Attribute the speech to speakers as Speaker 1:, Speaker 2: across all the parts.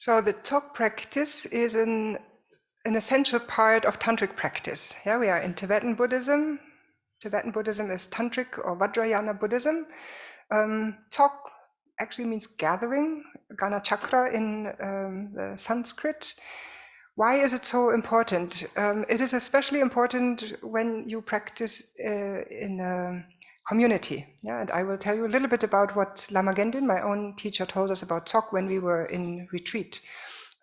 Speaker 1: So the Tsok practice is an essential part of tantric practice. Yeah, we are in Tibetan Buddhism. Tibetan Buddhism is tantric or Vajrayana Buddhism. Tsok actually means gathering, Gana chakra in the Sanskrit. Why is it so important? It is especially important when you practice in a community. Yeah, and I will tell you a little bit about what Lama Gendun, my own teacher, told us about Tsok when we were in retreat.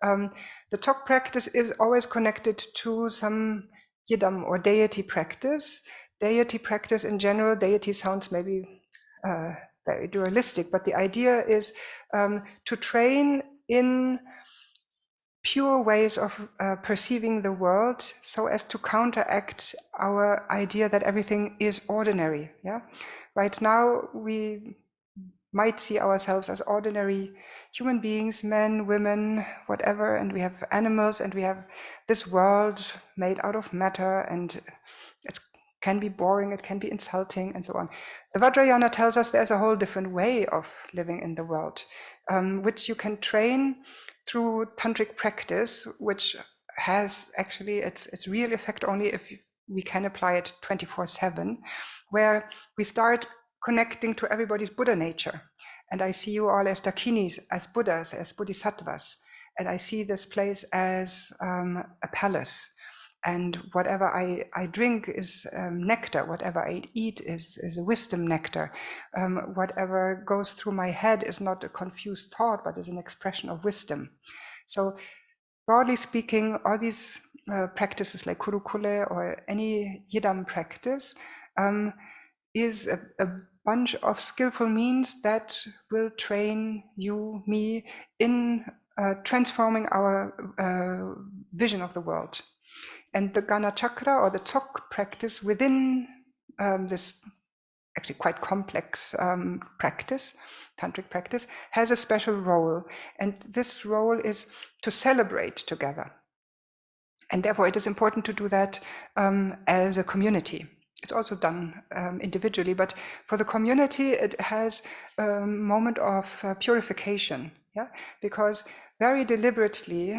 Speaker 1: The Tsok practice is always connected to some yidam or deity practice. Deity practice in general, deity sounds maybe very dualistic, but the idea is to train in pure ways of perceiving the world so as to counteract our idea that everything is ordinary. Yeah, right now we might see ourselves as ordinary human beings, men, women, whatever, and we have animals and we have this world made out of matter, and it can be boring, it can be insulting, and so on. The Vajrayana tells us there's a whole different way of living in the world, which you can train through tantric practice, which has actually its real effect only if we can apply it 24/7, where we start connecting to everybody's Buddha nature. And I see you all as Dakinis, as Buddhas, as Bodhisattvas. And I see this place as a palace. And whatever I drink is nectar. Whatever I eat is a wisdom nectar. Whatever goes through my head is not a confused thought, but is an expression of wisdom. So broadly speaking, all these practices like Kurukule or any Yidam practice is a bunch of skillful means that will train you, me, in transforming our vision of the world. And the Gana chakra or the Tsok practice within this actually quite complex practice, tantric practice, has a special role. And this role is to celebrate together. And therefore it is important to do that as a community. It's also done individually, but for the community, it has a moment of purification, yeah? Because very deliberately,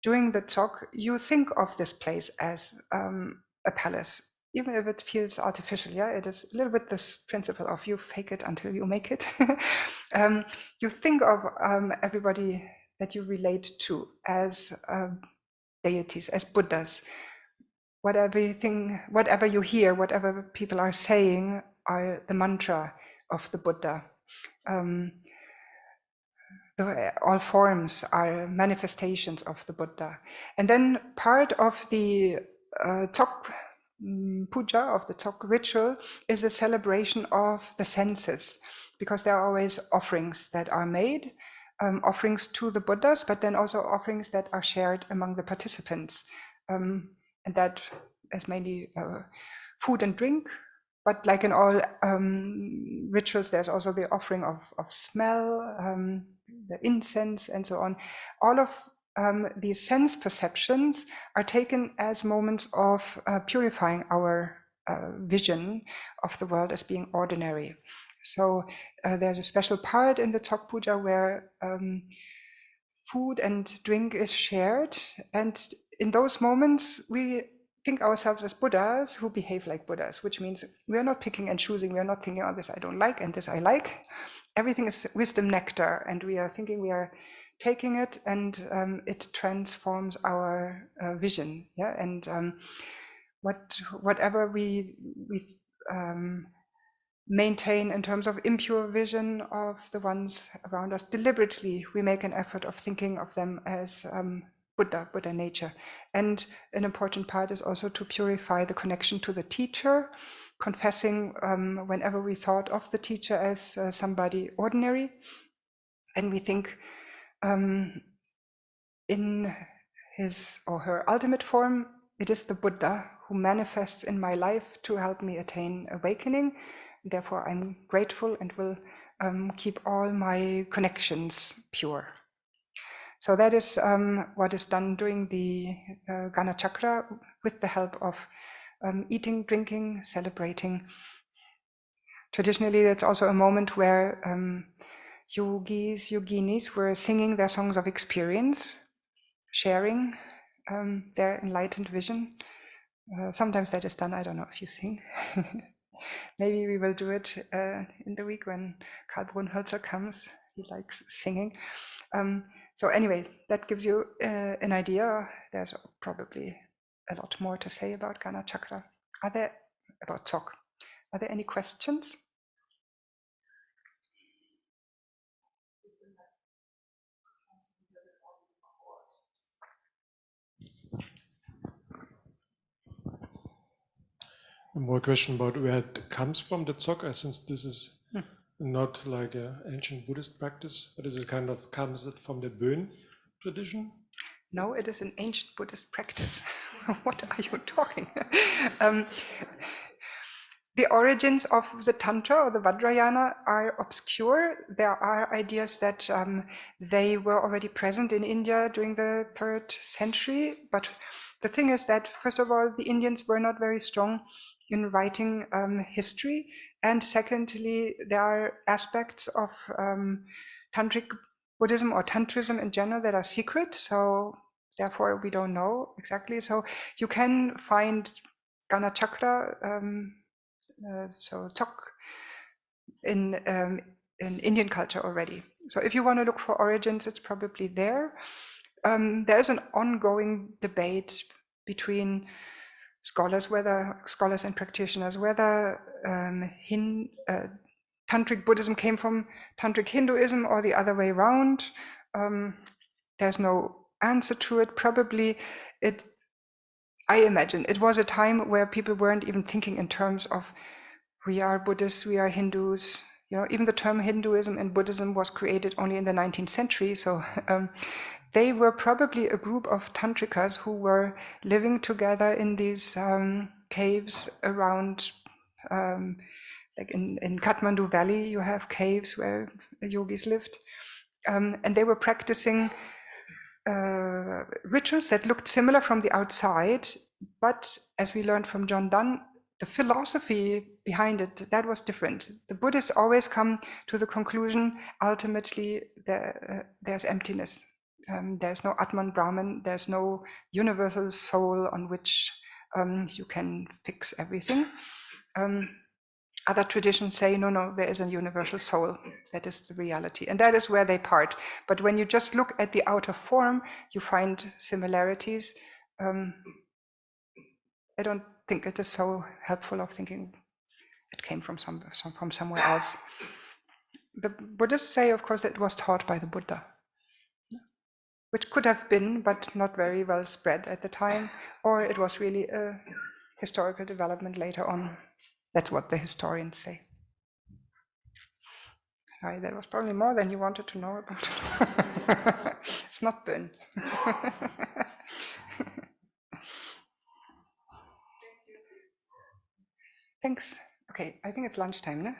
Speaker 1: doing the Tsok, you think of this place as a palace, even if it feels artificial, yeah? It is a little bit this principle of you fake it until you make it. You think of everybody that you relate to as deities, as Buddhas. Whatever you hear, whatever people are saying are the mantra of the Buddha. All forms are manifestations of the Buddha. And then part of the Tsok puja, of the Tsok ritual, is a celebration of the senses, because there are always offerings that are made, offerings to the Buddhas, but then also offerings that are shared among the participants. And that is mainly food and drink, but like in all rituals, there's also the offering of smell, the incense, and so on. All of these sense perceptions are taken as moments of purifying our vision of the world as being ordinary. So there's a special part in the Tsok Puja where food and drink is shared, and in those moments we think ourselves as Buddhas who behave like Buddhas, which means we are not picking and choosing. We are not thinking, oh, this I don't like and this I like. Everything is wisdom nectar, and we are thinking we are taking it, and it transforms our vision. Yeah, and whatever we maintain in terms of impure vision of the ones around us, deliberately we make an effort of thinking of them as Buddha nature. And an important part is also to purify the connection to the teacher, confessing whenever we thought of the teacher as somebody ordinary, and we think in his or her ultimate form, it is the Buddha who manifests in my life to help me attain awakening. Therefore, I'm grateful and will keep all my connections pure. So that is what is done during the Gana Chakra with the help of eating, drinking, celebrating. Traditionally, that's also a moment where yogis, yoginis were singing their songs of experience, sharing their enlightened vision. Sometimes that is done, I don't know if you sing. Maybe we will do it in the week when Karl Brunholzer comes. He likes singing. So anyway, that gives you an idea. There's probably a lot more to say about Gana chakra. About Tsok. Are there any questions?
Speaker 2: One more question about where it comes from, the Tsok, since this is not like an ancient Buddhist practice, but is it kind of, comes it from the Bön tradition?
Speaker 1: No, it is an ancient Buddhist practice. What are you talking? The origins of the Tantra or the Vajrayana are obscure. There are ideas that they were already present in India during the 3rd century. But the thing is that, first of all, the Indians were not very strong in writing history. And secondly, there are aspects of Tantric Buddhism or Tantrism in general that are secret. So therefore, we don't know exactly. So you can find Gana chakra, so Tsok, in Indian culture already. So if you want to look for origins, it's probably there. There is an ongoing debate between scholars and practitioners, whether Tantric Buddhism came from Tantric Hinduism or the other way around. There's no answer to it. Probably I imagine it was a time where people weren't even thinking in terms of we are Buddhists, we are Hindus. You know, even the term Hinduism and Buddhism was created only in the 19th century. So they were probably a group of tantrikas who were living together in these caves around, like in Kathmandu Valley, you have caves where the yogis lived. And they were practicing rituals that looked similar from the outside, but as we learned from John Donne, the philosophy behind it, that was different. The Buddhists always come to the conclusion, ultimately, there's emptiness. There's no Atman Brahman, there's no universal soul on which you can fix everything. Other traditions say, no, there is a universal soul. That is the reality. And that is where they part. But when you just look at the outer form, you find similarities. I don't think it is so helpful of thinking it came from somewhere else. The Buddhists say, of course, that it was taught by the Buddha, which could have been, but not very well spread at the time, or it was really a historical development later on. That's what the historians say. Sorry, that was probably more than you wanted to know about. It's not Bön. Thanks. Okay, I think it's lunchtime, no?